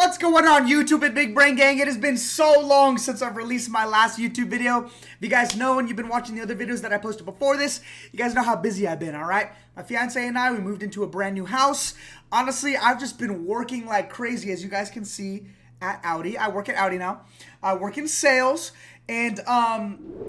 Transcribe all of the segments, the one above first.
What's going on, YouTube and Big Brain Gang? It has been so long since I've released my last YouTube video. If you guys know and you've been watching the other videos that I posted before this, you guys know how busy I've been, alright? My fiance and I, we moved into a brand new house. Honestly, I've just been working like crazy, as you guys can see at Audi. I work at Audi now. I work in sales. And,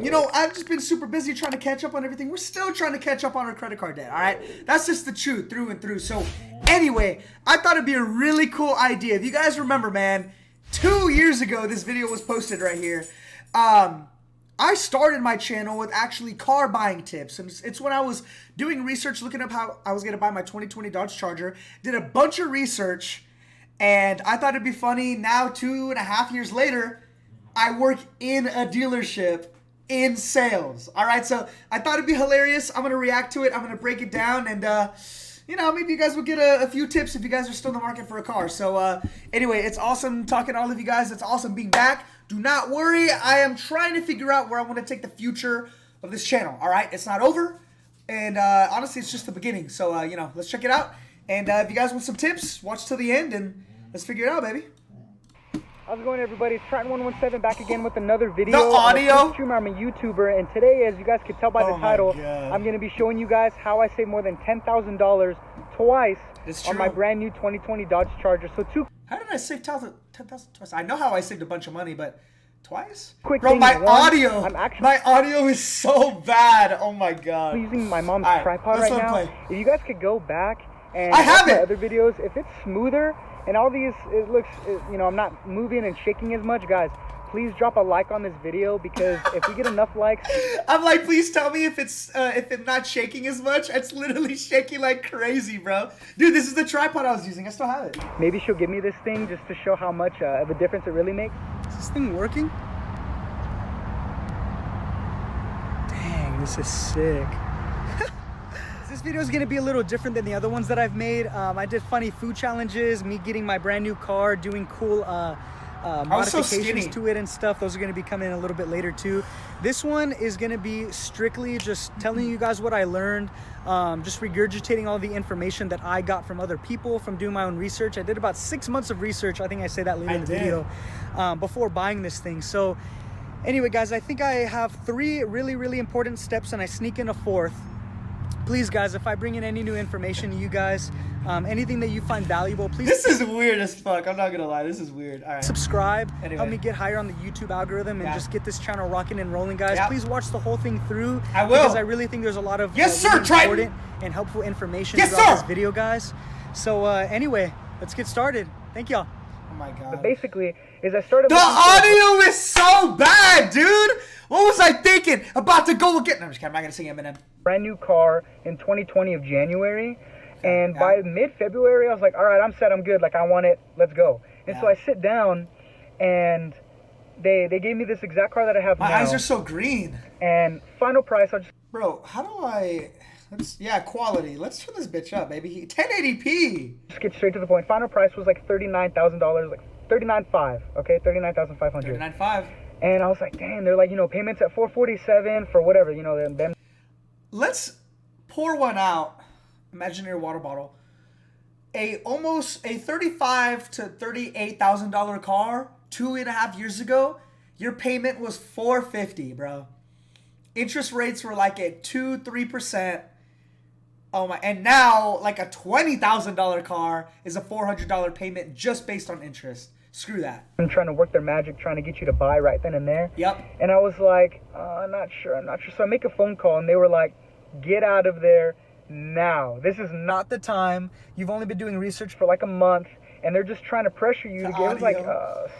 you know, I've just been super busy trying to catch up on everything. We're still trying to catch up on our credit card debt, all right? That's just the truth, through and through. So, anyway, I thought it'd be a really cool idea. If you guys remember, man, 2 years ago, this video was posted right here. I started my channel with actually car buying tips. And it's when I was doing research, looking up how I was going to buy my 2020 Dodge Charger. Did a bunch of research, and I thought it'd be funny. Now, 2.5 years later, I work in a dealership in sales. All right, so I thought it'd be hilarious. I'm going to react to it. I'm going to break it down. And, you know, maybe you guys will get a few tips if you guys are still in the market for a car. So, anyway, it's awesome talking to all of you guys. It's awesome being back. Do not worry. I am trying to figure out where I want to take the future of this channel. All right, it's not over. And, honestly, it's just the beginning. So, you know, let's check it out. And if you guys want some tips, watch till the end and let's figure it out, baby. How's it going, everybody? It's Triton117 back again with another video. The audio. I'm a YouTuber, and today, as you guys can tell by the title, I'm going to be showing you guys how I saved more than $10,000 twice on my brand new 2020 Dodge Charger. So How did I save $10,000 twice? I know how I saved a bunch of money, but twice? Quick Bro, thing, my one, my audio is so bad. Oh my god. I'm using my mom's tripod right now. If you guys could go back and watch my other videos, if it's smoother and all these, it looks, you know, I'm not moving and shaking as much, guys, please drop a like on this video, because if we get enough likes, I'm like, please tell me if it's not shaking as much. It's literally shaking like crazy, bro. Dude, this is the tripod I was using. I still have it. Maybe she'll give me this thing just to show how much of a difference it really makes. Is this thing working? Dang, this is sick. This video is going to be a little different than the other ones that I've made. I did funny food challenges, me getting my brand new car, doing cool modifications to it and stuff. Those are going to be coming in a little bit later too. This one is going to be strictly just telling you guys what I learned, just regurgitating all the information that I got from other people from doing my own research. I did about 6 months of research. I think I say that later in the video, before buying this thing. So anyway, guys, I think I have 3 really important steps, and I sneak in a 4th. Please, guys, if I bring in any new information to you guys, anything that you find valuable, please. This is weird as fuck. I'm not gonna lie. This is weird. All right. Subscribe. Anyway. Help me get higher on the YouTube algorithm and just get this channel rocking and rolling, guys. Please watch the whole thing through. I will. Because I really think there's a lot of really important and helpful information throughout this video, guys. So anyway, let's get started. Thank y'all. Oh my god. But basically, is I started. The audio is so bad, dude. What was I thinking? About to go again. No, I'm just kidding. I'm not gonna sing Eminem. Brand new car in 2020 of January, and by mid-February I was like, all right, I'm set, I'm good, like I want it, let's go. And so I sit down, and they gave me this exact car that I have now. My eyes are so green. And final price, I'll just... Bro, how do I... quality. Let's turn this bitch up, baby. 1080p. Just get straight to the point. Final price was like $39,000, like $39,500, okay? $39,500. $39,500. And I was like, damn, they're like, you know, payments at $447 for whatever, you know, them. Let's pour one out. Imaginary water bottle. Almost a $35,000 to $38,000 car 2.5 years ago. Your payment was $450, bro. Interest rates were like at 2-3%. Oh my! And now, like a $20,000 car is a $400 payment just based on interest. Screw that. I'm trying to work their magic, trying to get you to buy right then and there. Yep. And I was like, I'm not sure. So I make a phone call, and they were like, get out of there now. This is not the time. You've only been doing research for like a month, and they're just trying to pressure you to give us like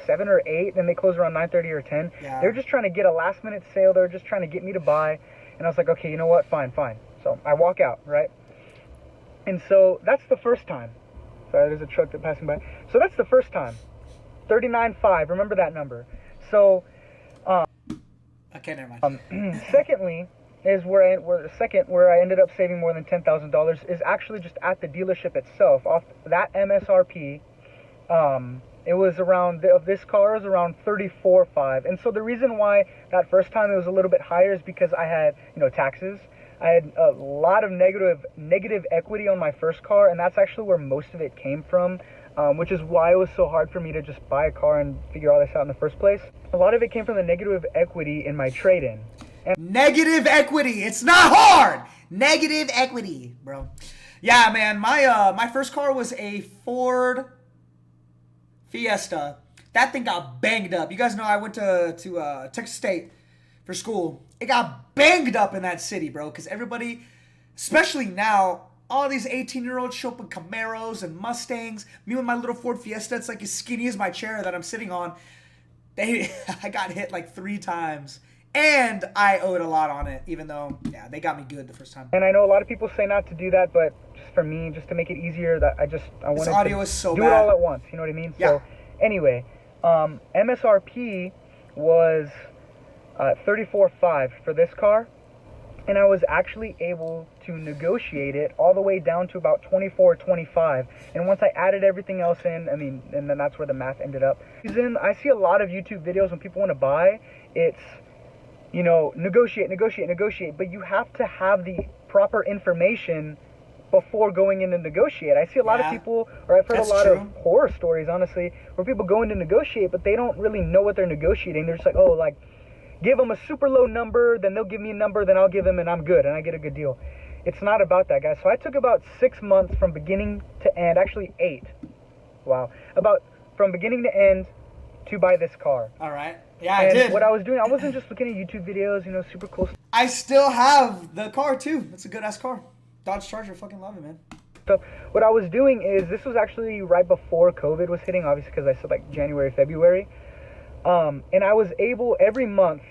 7 or 8, and they close around 9:30 or 10. Yeah. They're just trying to get a last-minute sale. They're just trying to get me to buy. And I was like, okay, you know what? Fine. So I walk out, right? And so that's the first time. Sorry, there's a truck that's passing by. So that's the first time. 39.5. Remember that number. So, okay, never mind. Secondly, is where I ended up saving more than $10,000 is actually just at the dealership itself. Off that MSRP, it was around of this car is around $34,500. And so the reason why that first time it was a little bit higher is because I had, you know, taxes. I had a lot of negative equity on my first car, and that's actually where most of it came from. which is why it was so hard for me to just buy a car and figure all this out in the first place. A lot of it came from the negative equity in my trade-in. Negative equity. It's not hard. Negative equity, bro. Yeah, man. My first car was a Ford Fiesta. That thing got banged up. You guys know I went to Texas State for school. It got banged up in that city, bro, because everybody, especially now, all these 18-year-olds show up in Camaros and Mustangs. Me with my little Ford Fiesta, it's like as skinny as my chair that I'm sitting on. I got hit like 3 times. And I owed a lot on it, even though, yeah, they got me good the first time. And I know a lot of people say not to do that, but just for me, just to make it easier, that I wanted this audio is so do bad. It all at once. You know what I mean? Yeah. So anyway, MSRP was $34,500 for this car, and I was actually able to negotiate it all the way down to about $24,000, $25,000. And once I added everything else in, and then that's where the math ended up. I see a lot of YouTube videos when people want to buy, it's, you know, negotiate, but you have to have the proper information before going in to negotiate. I see a lot of people, or I've heard a lot of horror stories, honestly, where people go in to negotiate, but they don't really know what they're negotiating. They're just like, oh, like, give them a super low number, then they'll give me a number, then I'll give them, and I'm good, and I get a good deal. It's not about that, guys. So I took about 6 months from beginning to end, actually 8. Wow. About from beginning to end to buy this car. All right. Yeah, I did. What I was doing, I wasn't just looking at YouTube videos, you know, super cool. I still have the car, too. It's a good-ass car. Dodge Charger. Fucking love it, man. So what I was doing is, this was actually right before COVID was hitting, obviously, because I said, like, January, February. And I was able, every month,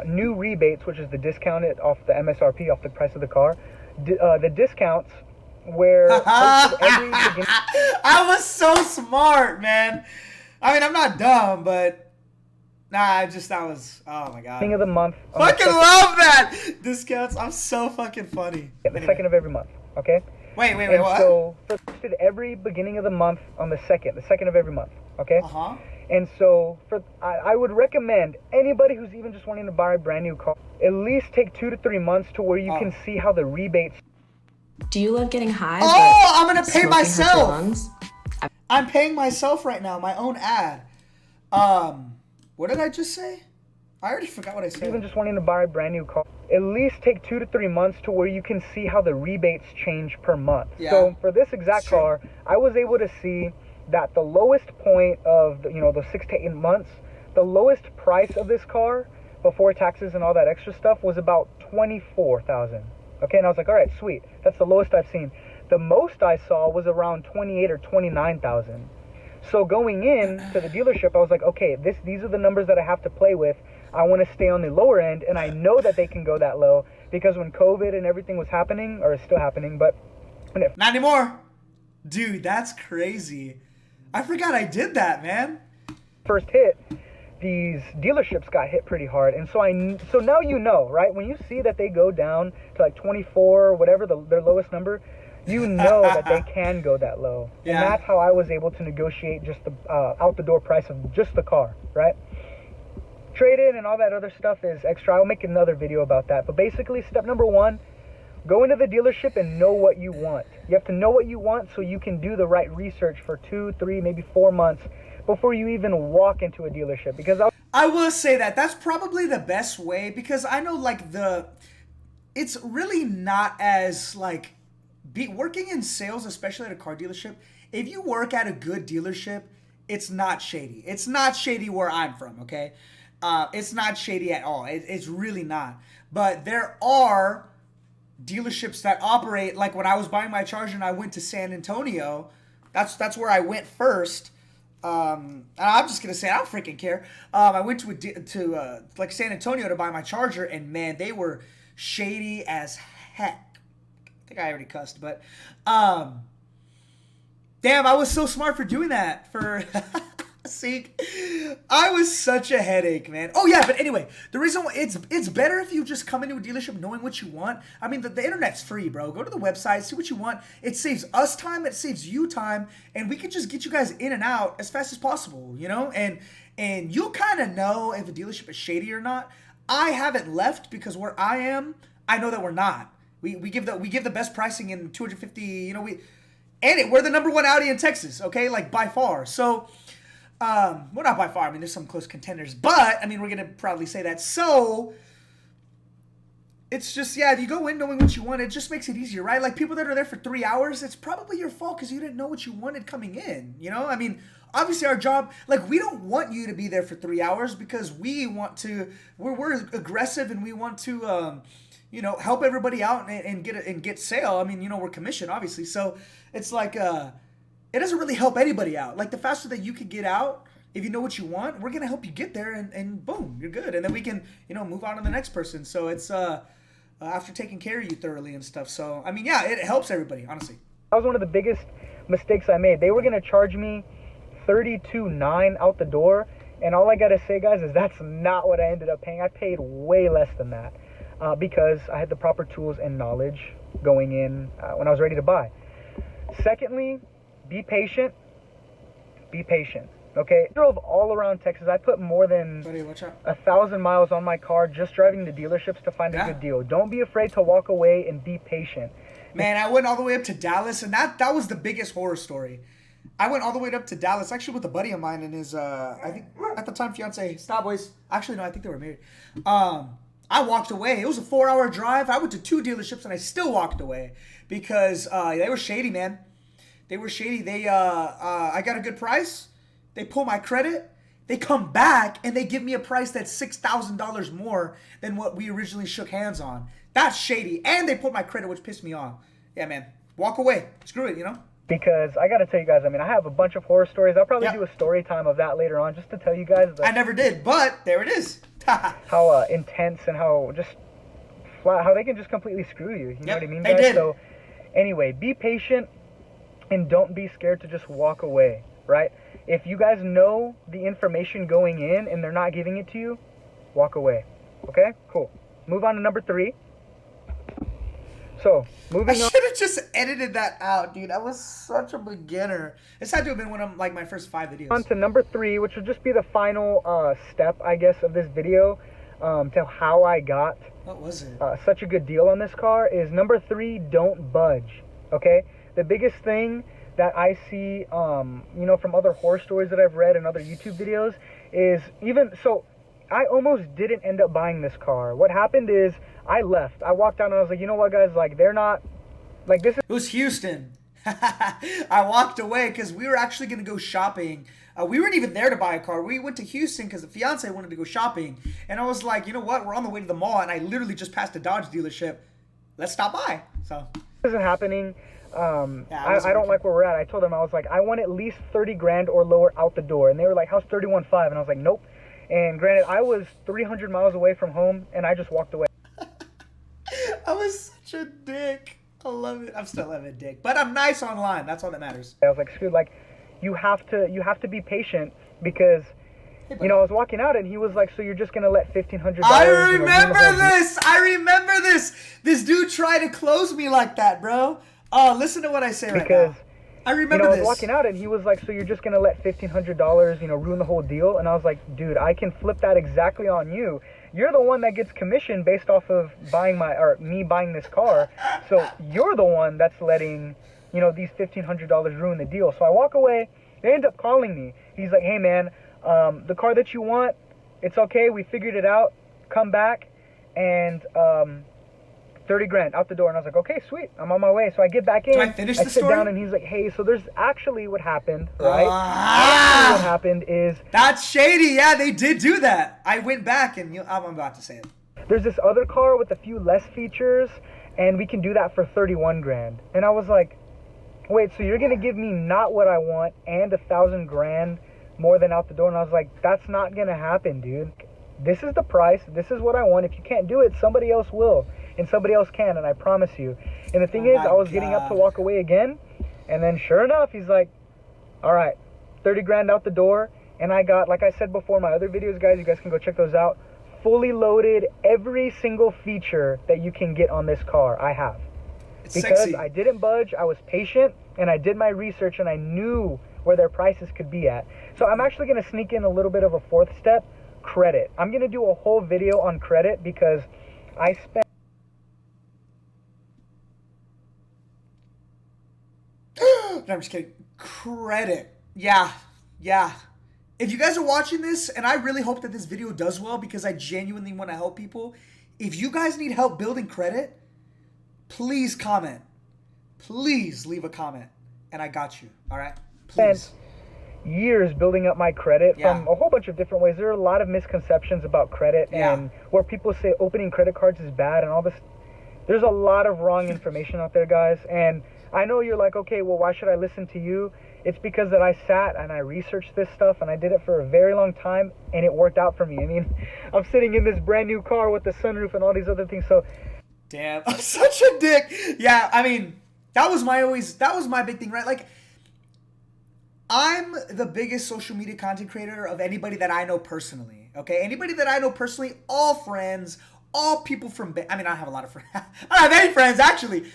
new rebates, which is the discounted off the MSRP, off the price of the car, the discounts where every beginning. I was so smart, man. I mean, I'm not dumb, but that was, oh my god. Beginning of the month. Fucking love that! Discounts, I'm so fucking funny. Yeah, the second of every month, okay? Wait, what? So, every beginning of the month on the second of every month, okay? Uh-huh. And so, I would recommend anybody who's even just wanting to buy a brand new car, at least take 2 to 3 months to where you can see how the rebates. Do you love getting high? Oh, I'm gonna pay myself. I'm paying myself right now, my own ad. What did I just say? I already forgot what I said. Even just wanting to buy a brand new car, at least take 2 to 3 months to where you can see how the rebates change per month. Yeah. So for this exact car, I was able to see that the lowest point of the 6 to 8 months, the lowest price of this car before taxes and all that extra stuff was about $24,000. Okay, and I was like, all right, sweet. That's the lowest I've seen. The most I saw was around $28,000 or $29,000. So going in to the dealership, I was like, okay, these are the numbers that I have to play with. I want to stay on the lower end, and I know that they can go that low because when COVID and everything was happening, or is still happening, but not anymore. Dude, that's crazy. I forgot I did that, man. First hit, these dealerships got hit pretty hard, and so now you know, right? When you see that they go down to like 24 or whatever their lowest number, you know that they can go that low. Yeah. And that's how I was able to negotiate just the out the door price of just the car, right? Trade-in and all that other stuff is extra. I'll make another video about that. But basically, step number 1, go into the dealership and know what you want. You have to know what you want so you can do the right research for 2, 3, maybe 4 months before you even walk into a dealership. Because I will say that's probably the best way, because I know it's really not as working in sales, especially at a car dealership. If you work at a good dealership, it's not shady. It's not shady where I'm from, okay? It's not shady at all. It's really not. But there are dealerships that operate, like when I was buying my Charger and I went to San Antonio, that's where I went first. And I'm just gonna say I don't freaking care. I went to San Antonio to buy my Charger, and man, they were shady as heck. I think I already cussed, but damn, I was so smart for doing that. See, I was such a headache, man. Oh yeah, but anyway, the reason why it's better if you just come into a dealership knowing what you want. I mean, the internet's free, bro. Go to the website, see what you want. It saves us time, it saves you time, and we can just get you guys in and out as fast as possible, you know? And you'll kind of know if a dealership is shady or not. I haven't left because where I am, I know that we're not. We give the best pricing in 250, And we're the #1 Audi in Texas, okay? Like, by far. So, well, not by far. I mean, there's some close contenders. But, I mean, we're going to proudly say that. So, it's just, yeah, if you go in knowing what you want, it just makes it easier, right? Like, people that are there for 3 hours, it's probably your fault because you didn't know what you wanted coming in, you know? I mean, obviously our job, like, we don't want you to be there for 3 hours because we want to, we're aggressive and we want to, you know, help everybody out and get sale. I mean, you know, we're commission, obviously. So it's like, it doesn't really help anybody out. Like, the faster that you can get out, if you know what you want, we're going to help you get there and boom, you're good. And then we can, you know, move on to the next person. So it's, after taking care of you thoroughly and stuff. So, I mean, yeah, it helps everybody, honestly. That was one of the biggest mistakes I made. They were going to charge me $32,900 out the door, and all I got to say, guys, is that's not what I ended up paying. I paid way less than that because I had the proper tools and knowledge going in when I was ready to buy. Secondly, be patient. Be patient. Okay, I drove all around Texas. I put more than 1,000 miles on my car just driving to dealerships to find a good deal. Don't be afraid to walk away and be patient. Man, I went all the way up to Dallas, and that was the biggest horror story. I went all the way up to Dallas, actually with a buddy of mine and his, I think, at the time, fiance. Stop, boys. Actually, no, I think they were married. I walked away. It was a 4-hour drive. I went to 2 dealerships, and I still walked away because they were shady, man. They were shady. I got a good price. They pull my credit, they come back, and they give me a price that's $6,000 more than what we originally shook hands on. That's shady. And they pulled my credit, which pissed me off. Yeah, man. Walk away. Screw it, you know? Because I got to tell you guys, I mean, I have a bunch of horror stories. I'll probably do a story time of that later on just to tell you guys. I never did, but there it is. How intense and how just flat, how they can just completely screw you. You know what I mean, guys? They did. So anyway, be patient and don't be scared to just walk away, right? If you guys know the information going in and they're not giving it to you, walk away. Okay? Cool. Move on to number 3. So, moving on. I should have just edited that out, dude. I was such a beginner. This had to have been one of, like, my first 5 videos. On to number 3, which will just be the final step, I guess, of this video to how I got what was it? Such a good deal on this car is number 3, don't budge. Okay? The biggest thing that I see, you know, from other horror stories that I've read and other YouTube videos is so I almost didn't end up buying this car. What happened is I left. I walked out and I was like, you know what, guys, like, they're not, like, this is... It was Houston. I walked away because we were actually going to go shopping. We weren't even there to buy a car. We went to Houston because the fiance wanted to go shopping. And I was like, you know what, we're on the way to the mall, and I literally just passed a Dodge dealership. Let's stop by. So this isn't happening. I don't like where we're at. I told them, I was like, I want at least 30 grand or lower out the door. And they were like, how's 31.5? And I was like, nope. And granted, I was 300 miles away from home, and I just walked away. I was such a dick. I love it. I'm still a dick, but I'm nice online. That's all that matters. I was like, screw, like, you have to be patient because, you know, I was walking out and he was like, so you're just gonna let $1,500? I remember this. I remember this. This dude tried to close me like that, bro. Oh, listen to what I say right now. I remember I was this. walking out and he was like, so you're just going to let $1,500, you know, ruin the whole deal? And I was like, dude, I can flip that exactly on you. You're the one that gets commission based off of me buying this car. So you're the one that's letting, you know, these $1,500 ruin the deal. So I walk away. They end up calling me. He's like, hey, man, the car that you want, it's okay. We figured it out. Come back and 30 grand out the door. And I was like, okay, sweet, I'm on my way. So I get back in. Do I finish the sit story? down and he's like, hey, so there's actually what happened, right? Actually what happened is... That's shady. Yeah, they did do that. I went back and I'm about to say it. There's this other car with a few less features and we can do that for 31 grand. And I was like, wait, so you're going to give me not what I want and 1,000 grand more than out the door? And I was like, that's not going to happen, dude. This is the price. This is what I want. If you can't do it, somebody else will. And somebody else can, and I promise you. And the thing is, I was getting up to walk away again, and then sure enough, he's like, all right, 30 grand out the door. And I got, like I said before, my other videos, guys, you guys can go check those out. Fully loaded, every single feature that you can get on this car, I have. It's because sexy. I didn't budge, I was patient, and I did my research, and I knew where their prices could be at. So I'm actually going to sneak in a little bit of a fourth step, credit. I'm going to do a whole video on credit because I spent No, I'm just kidding. Credit. Yeah. If you guys are watching this, and I really hope that this video does well because I genuinely want to help people. If you guys need help building credit, please comment. Please leave a comment. And I got you. All right? Please. Years building up my credit from a whole bunch of different ways. There are a lot of misconceptions about credit and where people say opening credit cards is bad and all this. There's a lot of wrong information out there, guys. And I know you're like, okay, well, why should I listen to you? It's because that I sat and I researched this stuff and I did it for a very long time and it worked out for me. I mean, I'm sitting in this brand new car with the sunroof and all these other things. So, damn, I'm such a dick. Yeah, I mean, that was my big thing, right? Like, I'm the biggest social media content creator of anybody that I know personally, okay? Anybody that I know personally, all friends, all people from, I mean, I don't have a lot of friends. I don't have any friends, actually.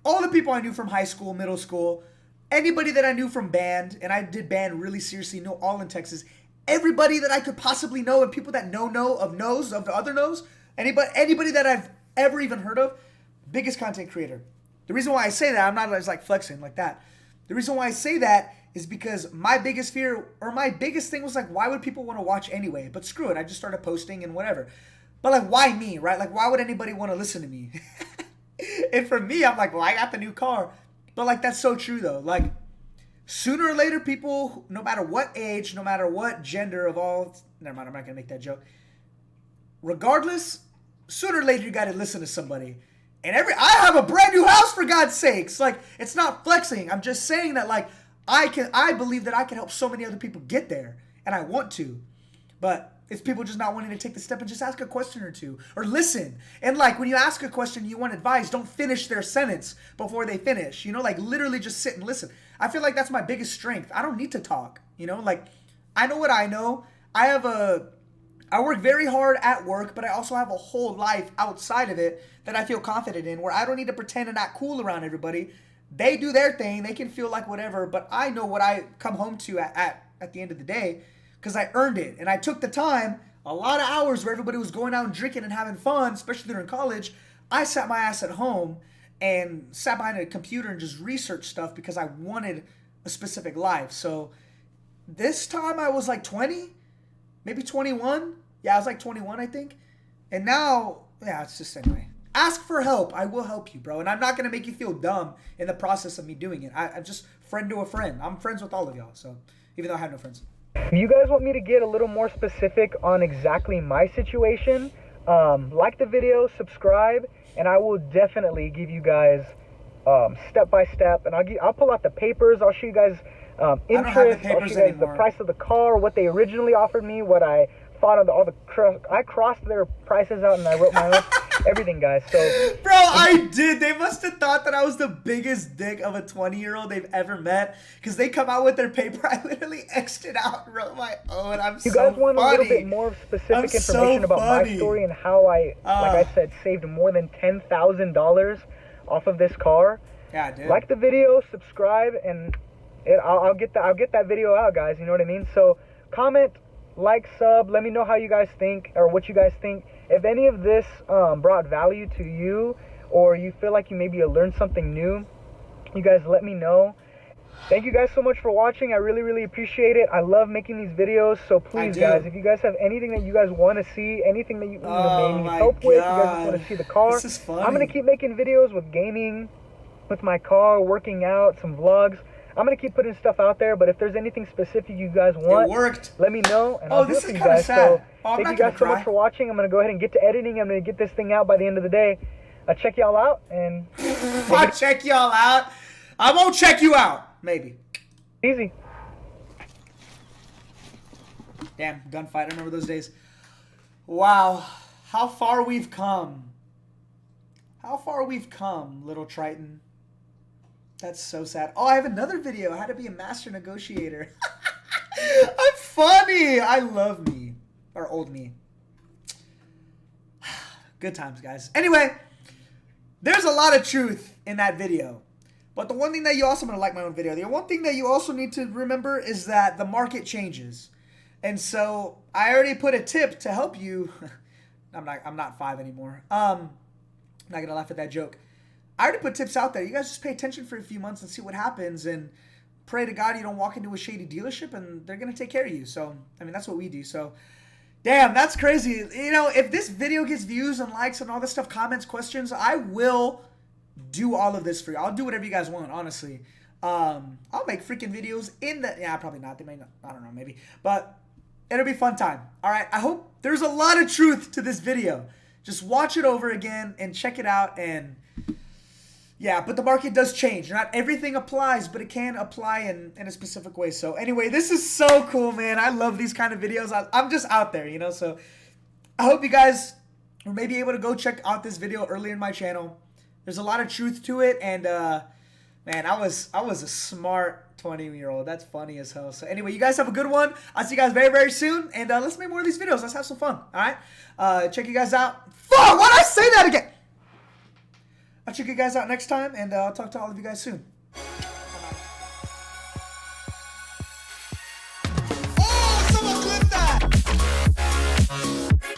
All the people I knew from high school, middle school, anybody that I knew from band, and I did band really seriously, know all in Texas. Everybody that I could possibly know, and people that knows of the other knows, anybody that I've ever even heard of, biggest content creator. The reason why I say that, I'm not just like flexing like that. The reason why I say that is because my biggest fear, or my biggest thing was like, why would people want to watch anyway? But screw it, I just started posting and whatever. But like, why me, right? Like, why would anybody want to listen to me? And for me, I'm like, well, I got the new car. But like, that's so true though. Like, sooner or later, people, no matter what age, no matter what gender of all, never mind, I'm not going to make that joke. Regardless, sooner or later, you got to listen to somebody. And I have a brand new house, for God's sakes. Like, it's not flexing. I'm just saying that, like, I believe that I can help so many other people get there. And I want to. But it's people just not wanting to take the step and just ask a question or two. Or listen. And, like, when you ask a question, you want advice, don't finish their sentence before they finish. You know, like, literally just sit and listen. I feel like that's my biggest strength. I don't need to talk. You know, like, I know what I know. I work very hard at work, but I also have a whole life outside of it that I feel confident in, where I don't need to pretend and act cool around everybody. They do their thing. They can feel like whatever, but I know what I come home to at the end of the day because I earned it. And I took the time, a lot of hours where everybody was going out and drinking and having fun, especially during college. I sat my ass at home and sat behind a computer and just researched stuff because I wanted a specific life. So this time I was like 20, maybe 21. Yeah, I was like 21, I think. And now, yeah, it's just anyway. Ask for help. I will help you, bro. And I'm not going to make you feel dumb in the process of me doing it. I'm just friend to a friend. I'm friends with all of y'all. So even though I have no friends. If you guys want me to get a little more specific on exactly my situation, like the video, subscribe, and I will definitely give you guys step by step. And I'll pull out the papers. I'll show you guys interest. I'll show you guys the price of the car, what they originally offered me, what I thought of I crossed their prices out and I wrote my own. Everything, guys. So, bro, I did. They must have thought that I was the biggest dick of a 20-year-old they've ever met because they come out with their paper. I literally X'd it out and wrote my own. You guys want a little bit more specific information about my story and how I, like I said, saved more than $10,000 off of this car? Yeah, dude. Like the video, subscribe, and I'll get that video out, guys. You know what I mean? So comment, like, sub. Let me know how you guys think or what you guys think. If any of this brought value to you, or you feel like you maybe learned something new, you guys let me know. Thank you guys so much for watching. I really, really appreciate it. I love making these videos. So please, guys, if you guys have anything that you guys want to see, anything that you may need help with, you guys just want to see the car, this is funny. I'm going to keep making videos with gaming, with my car, working out, some vlogs. I'm going to keep putting stuff out there, but if there's anything specific you guys want, let me know, and I'll do it for you guys. So thank you guys so much for watching. I'm going to go ahead and get to editing. I'm going to get this thing out by the end of the day. I'll check y'all out. And I'll check y'all out. I won't check you out. Maybe. Easy. Damn, gunfight. I remember those days. Wow. How far we've come. How far we've come, little Triton. That's so sad. Oh, I have another video. How to be a master negotiator. I'm funny. I love me. Or old me. Good times, guys. Anyway, there's a lot of truth in that video. But the one thing that you also, I'm going to like my own video. The one thing that you also need to remember is that the market changes. And so I already put a tip to help you. I'm not 5 anymore. I'm not going to laugh at that joke. I already put tips out there. You guys just pay attention for a few months and see what happens, and pray to God you don't walk into a shady dealership and they're going to take care of you. So, I mean, that's what we do. So, damn, that's crazy. You know, if this video gets views and likes and all this stuff, comments, questions, I will do all of this for you. I'll do whatever you guys want, honestly. I'll make freaking videos in the... Yeah, probably not. They may not. I don't know, maybe. But it'll be a fun time. All right, I hope there's a lot of truth to this video. Just watch it over again and check it out. And yeah, but the market does change. Not everything applies, but it can apply in a specific way. So anyway, this is so cool, man. I love these kind of videos. I'm just out there, you know. So I hope you guys were maybe able to go check out this video earlier in my channel. There's a lot of truth to it, and man, I was a smart 20-year-old. That's funny as hell. So anyway, you guys have a good one. I'll see you guys very, very soon, and let's make more of these videos. Let's have some fun. All right, check you guys out. Fuck! Why'd I say that again? I'll check you guys out next time, and I'll talk to all of you guys soon.